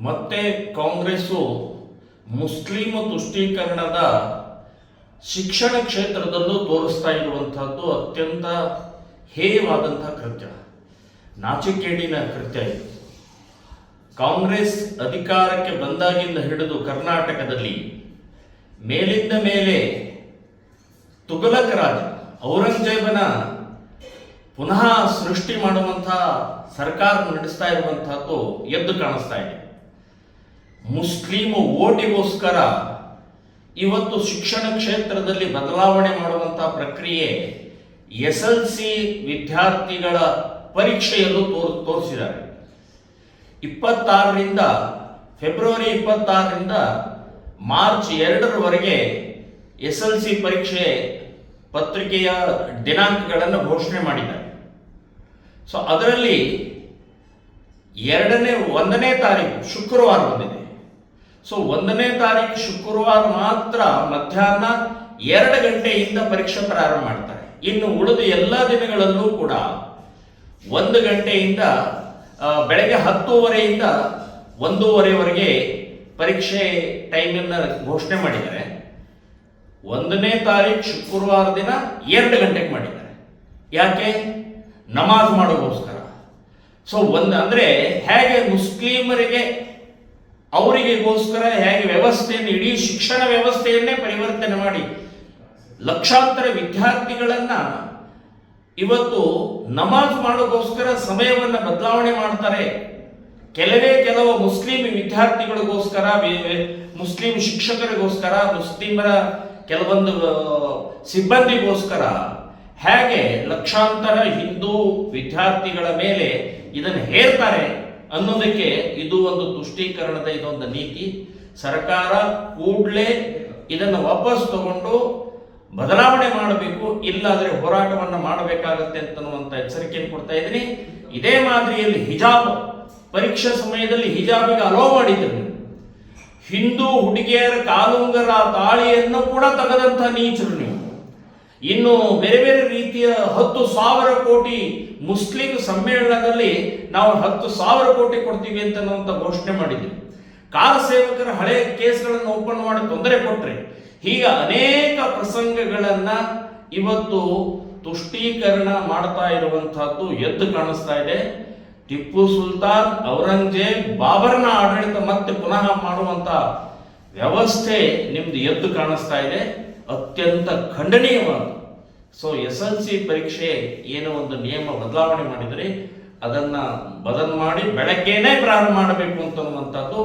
ಮತ್ತೆ ಕಾಂಗ್ರೆಸ್ಸು ಮುಸ್ಲಿಂ ತುಷ್ಟೀಕರಣದ ಶಿಕ್ಷಣ ಕ್ಷೇತ್ರದಲ್ಲೂ ತೋರಿಸ್ತಾ ಇರುವಂತಹದ್ದು ಅತ್ಯಂತ ಹೇಯವಾದಂತಹ ಕೃತ್ಯ, ನಾಚಿಕೇಡಿನ ಕೃತ್ಯ ಇದು. ಕಾಂಗ್ರೆಸ್ ಅಧಿಕಾರಕ್ಕೆ ಬಂದಾಗಿಂದ ಹಿಡಿದು ಕರ್ನಾಟಕದಲ್ಲಿ ಮೇಲಿಂದ ಮೇಲೆ ತುಘಲಕ್ ರಾಜ ಔರಂಗಜೇಬನ ಪುನಃ ಸೃಷ್ಟಿ ಮಾಡುವಂತಹ ಸರ್ಕಾರ ನಡೆಸ್ತಾ ಇರುವಂತಹದ್ದು ಎದ್ದು ಕಾಣಿಸ್ತಾ ಇದೆ. ಮುಸ್ಲಿಂ ಓಟಿಗೋಸ್ಕರ ಇವತ್ತು ಶಿಕ್ಷಣ ಕ್ಷೇತ್ರದಲ್ಲಿ ಬದಲಾವಣೆ ಮಾಡುವಂತಹ ಪ್ರಕ್ರಿಯೆ SLC ವಿದ್ಯಾರ್ಥಿಗಳ ಪರೀಕ್ಷೆಯಲ್ಲೂ ತೋರಿಸಿದ್ದಾರೆ. 26ರಿಂದ ಫೆಬ್ರವರಿ 26ರಿಂದ ಮಾರ್ಚ್ 2ರವರೆಗೆ SLC ಪರೀಕ್ಷೆ ಪತ್ರಿಕೆಯ ದಿನಾಂಕಗಳನ್ನು ಘೋಷಣೆ ಮಾಡಿದ್ದಾರೆ. ಸೊ ಅದರಲ್ಲಿ 1ನೇ ತಾರೀಕು ಶುಕ್ರವಾರ ಬಂದಿದೆ. ಸೊ 1ನೇ ತಾರೀಕು ಶುಕ್ರವಾರ ಮಾತ್ರ ಮಧ್ಯಾಹ್ನ 2 ಗಂಟೆಯಿಂದ ಪರೀಕ್ಷೆ ಪ್ರಾರಂಭ ಮಾಡ್ತಾರೆ. ಇನ್ನು ಉಳಿದ ಎಲ್ಲ ದಿನಗಳಲ್ಲೂ ಕೂಡ 1 ಗಂಟೆಯಿಂದ ಬೆಳಗ್ಗೆ 10:30ಯಿಂದ 1:30ವರೆಗೆ ಪರೀಕ್ಷೆ ಟೈಮನ್ನು ಘೋಷಣೆ ಮಾಡಿದ್ದಾರೆ. 1ನೇ ತಾರೀಕು ಶುಕ್ರವಾರ ದಿನ 2 ಗಂಟೆಗೆ ಮಾಡಿದ್ದಾರೆ. ಯಾಕೆ? ನಮಾಜ್ ಮಾಡೋಗೋಸ್ಕರ. ಸೊ ಅಂದರೆ ಹೇಗೆ ಮುಸ್ಲಿಮರಿಗೆ ಅವರಿಗೋಸ್ಕರ ಹೇಗೆ ವ್ಯವಸ್ಥೆಯನ್ನು, ಇಡೀ ಶಿಕ್ಷಣ ವ್ಯವಸ್ಥೆಯನ್ನೇ ಪರಿವರ್ತನೆ ಮಾಡಿ ಲಕ್ಷಾಂತರ ವಿದ್ಯಾರ್ಥಿಗಳನ್ನ ಇವತ್ತು ನಮಾಜ್ ಮಾಡೋಗೋಸ್ಕರ ಸಮಯವನ್ನು ಬದಲಾವಣೆ ಮಾಡ್ತಾರೆ. ಕೆಲವು ಮುಸ್ಲಿಂ ವಿದ್ಯಾರ್ಥಿಗಳಿಗೋಸ್ಕರ, ಮುಸ್ಲಿಂ ಶಿಕ್ಷಕರಿಗೋಸ್ಕರ, ಮುಸ್ಲಿಮರ ಕೆಲವೊಂದು ಸಿಬ್ಬಂದಿಗೋಸ್ಕರ ಹೇಗೆ ಲಕ್ಷಾಂತರ ಹಿಂದೂ ವಿದ್ಯಾರ್ಥಿಗಳ ಮೇಲೆ ಇದನ್ನು ಹೇರ್ತಾರೆ ಅನ್ನೋದಕ್ಕೆ ಇದು ಒಂದು ತುಷ್ಟೀಕರಣದ ಇದೊಂದು ನೀತಿ. ಸರ್ಕಾರ ಕೂಡಲೇ ಇದನ್ನು ವಾಪಸ್ ತಗೊಂಡು ಬದಲಾವಣೆ ಮಾಡಬೇಕು, ಇಲ್ಲಾದರೆ ಹೋರಾಟವನ್ನು ಮಾಡಬೇಕಾಗತ್ತೆ ಅಂತನ್ನುವಂಥ ಎಚ್ಚರಿಕೆಯನ್ನು ಕೊಡ್ತಾ ಇದ್ದೀನಿ. ಇದೇ ಮಾದರಿಯಲ್ಲಿ ಹಿಜಾಬ್ ಪರೀಕ್ಷೆ ಸಮಯದಲ್ಲಿ ಹಿಜಾಬಿಗೆ ಅಲೋ ಮಾಡಿದ್ರು. ಹಿಂದೂ ಹುಡುಗಿಯರ ಕಾಲುಂಗರ ತಾಳಿಯನ್ನು ಕೂಡ ತೆಗೆದಂಥ ನೀಚರು ನೀವು. ಇನ್ನು ಬೇರೆ ಬೇರೆ ರೀತಿಯ 10,000 ಕೋಟಿ ಮುಸ್ಲಿಂ ಸಮ್ಮೇಳನದಲ್ಲಿ ನಾವು 10,000 ಕೋಟಿ ಕೊಡ್ತೀವಿ ಅಂತ ಘೋಷಣೆ ಮಾಡಿದ್ವಿ. ಕಾರ್ ಸೇವಕರ ಹಳೆ ಕೇಸ್ಗಳನ್ನು ಓಪನ್ ಮಾಡಿ ತೊಂದರೆ ಕೊಟ್ರೆ, ಹೀಗೆ ಅನೇಕ ಪ್ರಸಂಗಗಳನ್ನ ಇವತ್ತು ತುಷ್ಟೀಕರಣ ಮಾಡ್ತಾ ಇರುವಂತಹದ್ದು ಎದ್ದು ಕಾಣಿಸ್ತಾ ಇದೆ. ಟಿಪ್ಪು ಸುಲ್ತಾನ್, ಔರಂಗಜೇಬ್, ಬಾಬರ್ನ ಆಡಳಿತ ಮತ್ತೆ ಪುನಃ ಮಾಡುವಂತ ವ್ಯವಸ್ಥೆ ನಿಮ್ದು ಎದ್ದು ಕಾಣಿಸ್ತಾ ಇದೆ. ಅತ್ಯಂತ ಖಂಡನೀಯವಾದ. ಸೊ SLC ಪರೀಕ್ಷೆ ಏನೋ ಒಂದು ನಿಯಮ ಬದಲಾವಣೆ ಮಾಡಿದರೆ ಅದನ್ನ ಬದಲು ಮಾಡಿ ಬೆಳಗ್ಗೆನೇ ಪ್ರಾರಂಭ ಮಾಡಬೇಕು ಅಂತನ್ನುವಂಥದ್ದು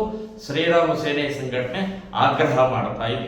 ಶ್ರೀರಾಮ ಸೇನೆ ಸಂಘಟನೆ ಆಗ್ರಹ ಮಾಡ್ತಾ ಇದೆ.